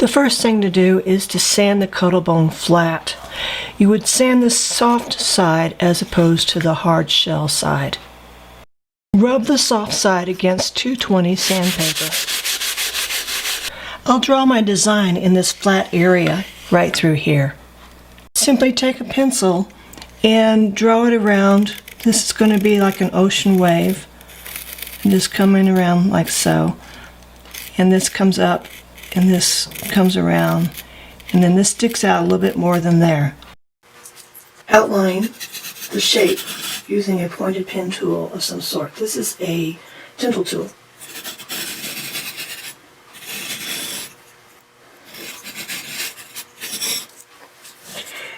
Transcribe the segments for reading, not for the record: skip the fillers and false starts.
The first thing to do is to sand the cuttlebone flat. You would sand the soft side as opposed to the hard shell side. Rub the soft side against 220 sandpaper. I'll draw my design in this flat area right through here. Simply take a pencil and draw it around. This is going to be like an ocean wave. And just coming around like so. And this comes up and this comes around. And then this sticks out a little bit more than there. Outline the shape using a pointed pen tool of some sort. This is a tinsel tool.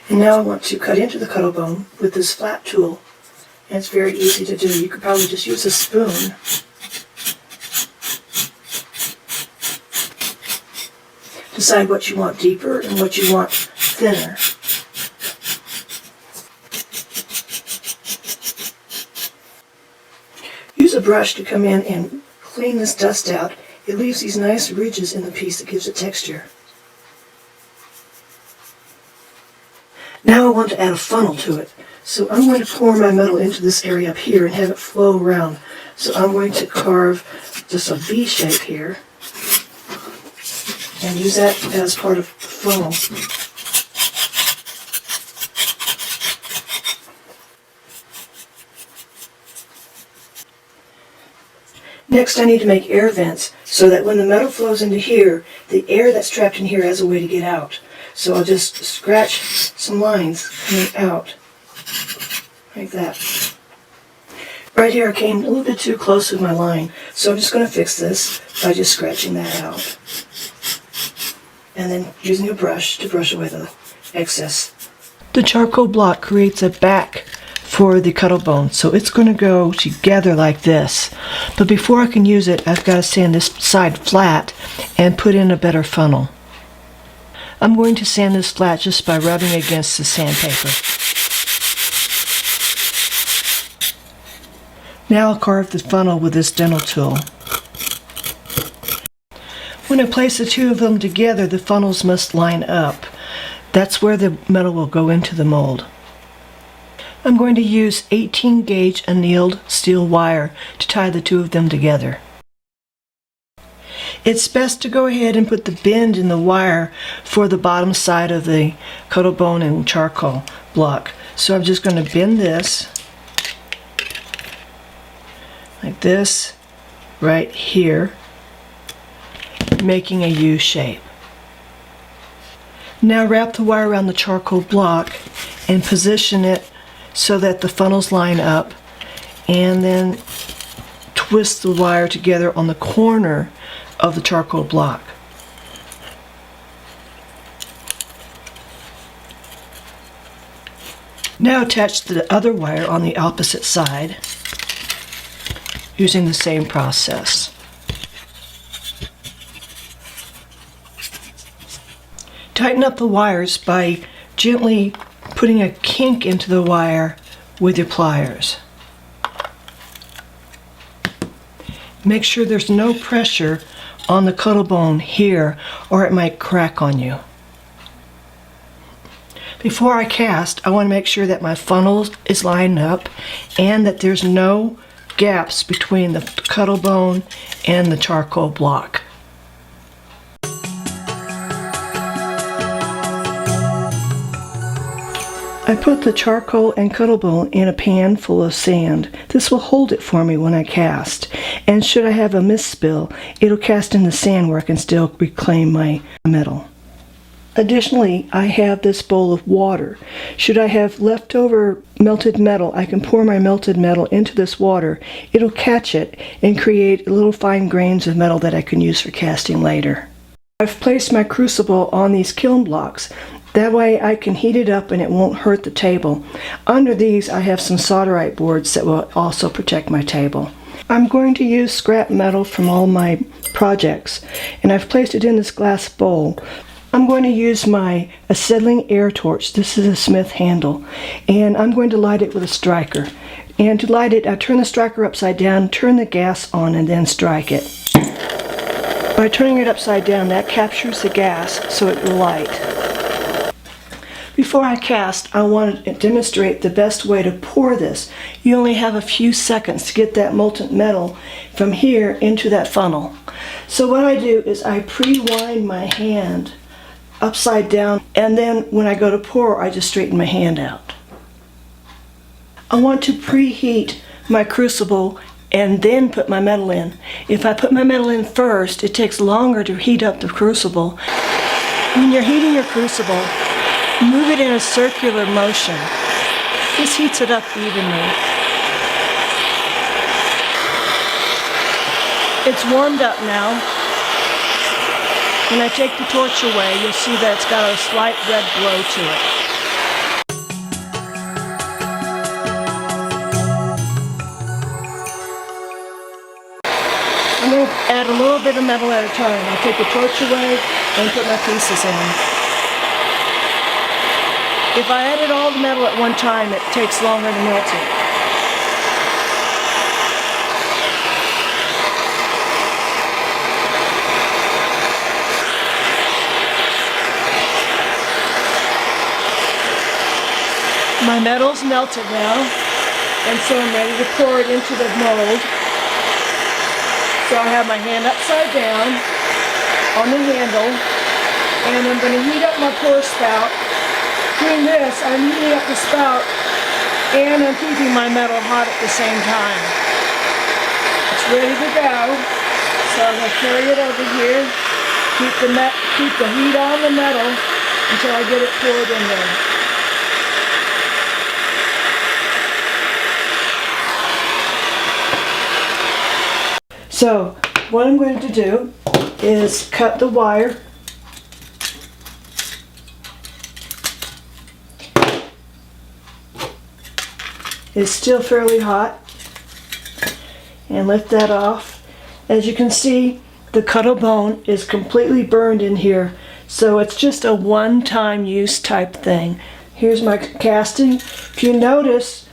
And now I want to cut into the cuttlebone with this flat tool. And it's very easy to do. You could probably just use a spoon. Decide what you want deeper and what you want thinner. Use a brush to come in and clean this dust out. It leaves these nice ridges in the piece that gives it texture. Now I want to add a funnel to it. So I'm going to pour my metal into this area up here and have it flow around. So I'm going to carve just a V shape here and use that as part of the funnel. Next I need to make air vents so that when the metal flows into here, the air that's trapped in here has a way to get out. So I'll just scratch some lines coming out, like that. Right here I came a little bit too close with my line, so I'm just going to fix this by just scratching that out. And then using a brush to brush away the excess. The charcoal block creates a back for the cuttlebone, so it's going to go together like this. But before I can use it, I've got to sand this side flat and put in a better funnel. I'm going to sand this flat just by rubbing against the sandpaper. Now I'll carve the funnel with this dental tool. When I place the two of them together, the funnels must line up. That's where the metal will go into the mold. I'm going to use 18 gauge annealed steel wire to tie the two of them together. It's best to go ahead and put the bend in the wire for the bottom side of the cuttlebone and charcoal block. So I'm just going to bend this like this right here, making a U shape. Now wrap the wire around the charcoal block and position it so that the funnels line up, and then twist the wire together on the corner of the charcoal block. Now attach the other wire on the opposite side using the same process. Tighten up the wires by gently putting a kink into the wire with your pliers. Make sure there's no pressure on the cuttlebone here, or it might crack on you. Before I cast, I want to make sure that my funnel is lined up and that there's no gaps between the cuttlebone and the charcoal block. I put the charcoal and cuttlebone in a pan full of sand. This will hold it for me when I cast. And should I have a misspill, it'll cast in the sand where I can still reclaim my metal. Additionally, I have this bowl of water. Should I have leftover melted metal, I can pour my melted metal into this water. It'll catch it and create little fine grains of metal that I can use for casting later. I've placed my crucible on these kiln blocks. That way I can heat it up and it won't hurt the table. Under these I have some solderite boards that will also protect my table. I'm going to use scrap metal from all my projects, and I've placed it in this glass bowl. I'm going to use my acetylene air torch. This is a Smith handle, and I'm going to light it with a striker. And to light it, I turn the striker upside down, turn the gas on, and then strike it. By By turning it upside down, that captures the gas so it will light. Before I cast, I want to demonstrate the best way to pour this. You only have a few seconds to get that molten metal from here into that funnel. So what I do is I pre-wind my hand upside down, and then when I go to pour, I just straighten my hand out. I want to preheat my crucible and then put my metal in. If I put my metal in first, it takes longer to heat up the crucible. When you're heating your crucible, move it in a circular motion. This heats it up evenly. It's warmed up now. When I take the torch away, you'll see that it's got a slight red glow to it. I'm going to add a little bit of metal at a time. I'll take the torch away and put my pieces in. If I added all the metal at one time, it takes longer to melt it. My metal's melted now, and so I'm ready to pour it into the mold. So I have my hand upside down on the handle, and I'm going to heat up my pour spout. Doing this, I'm heating up the spout, and I'm keeping my metal hot at the same time. It's ready to go, so I'm going to carry it over here, keep the heat on the metal until I get it poured in there. So what I'm going to do is cut the wire. It's still fairly hot. And lift that off. As you can see, the Cuttlebone is completely burned in here. So it's just a one-time use type thing. Here's my casting. If you notice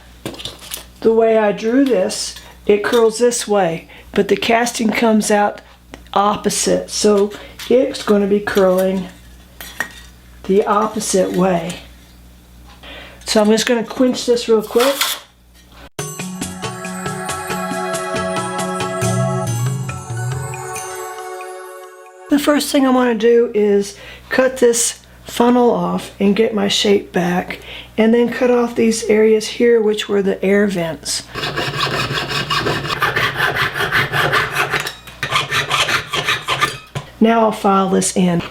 the way I drew this, it curls this way, but the casting comes out opposite, so it's going to be curling the opposite way. So I'm just going to quench this real quick. The first thing I want to do is cut this funnel off and get my shape back, and then cut off these areas here which were the air vents. Now I'll file this in.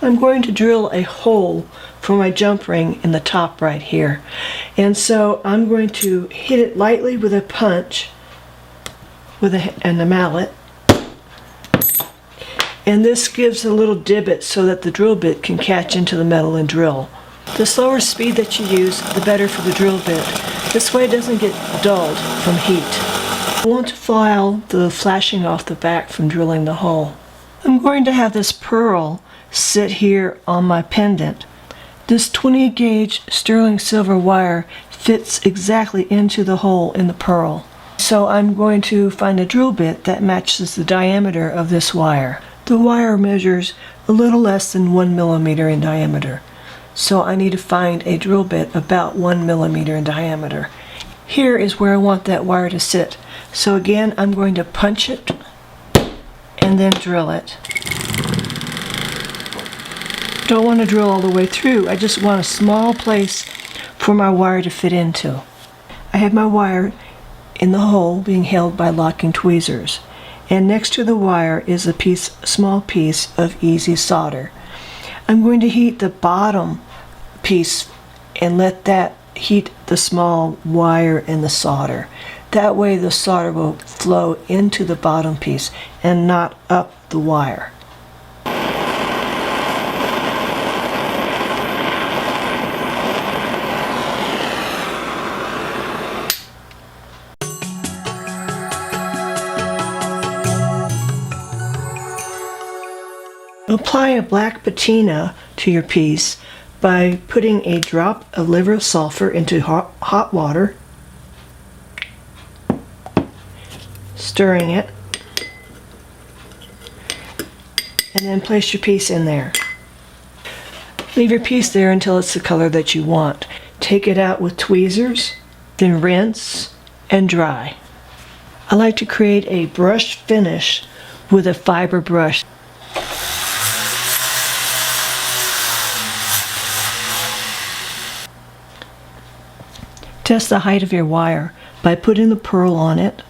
I'm going to drill a hole for my jump ring in the top right here. And so I'm going to hit it lightly with a punch and a mallet. And this gives a little divot so that the drill bit can catch into the metal and drill. The slower speed that you use, the better for the drill bit. This way it doesn't get dulled from heat. I want to file the flashing off the back from drilling the hole. I'm going to have this pearl sit here on my pendant. This 20 gauge sterling silver wire fits exactly into the hole in the pearl. So I'm going to find a drill bit that matches the diameter of this wire. The wire measures a little less than 1 millimeter in diameter. So I need to find a drill bit about 1 millimeter in diameter. Here is where I want that wire to sit. So again, I'm going to punch it and then drill it. Don't want to drill all the way through. I just want a small place for my wire to fit into. I have my wire in the hole being held by locking tweezers. And next to the wire is a small piece of easy solder. I'm going to heat the bottom piece and let that heat the small wire and the solder. That way the solder will flow into the bottom piece and not up the wire. Apply a black patina to your piece by putting a drop of liver of sulfur into hot water, stirring it, and then place your piece in there. Leave your piece there until it's the color that you want. Take it out with tweezers, then rinse and dry. I like to create a brush finish with a fiber brush. Test the height of your wire by putting the pearl on it,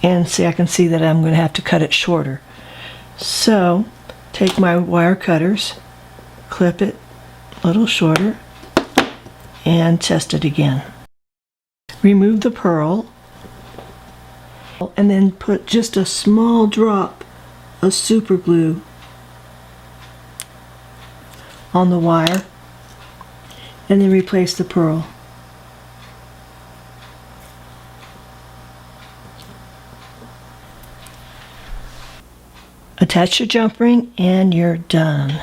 and see, I can see that I'm going to have to cut it shorter. So take my wire cutters, clip it a little shorter, and test it again. Remove the pearl and then put just a small drop of super glue on the wire, and then replace the pearl. Attach your jump ring and you're done.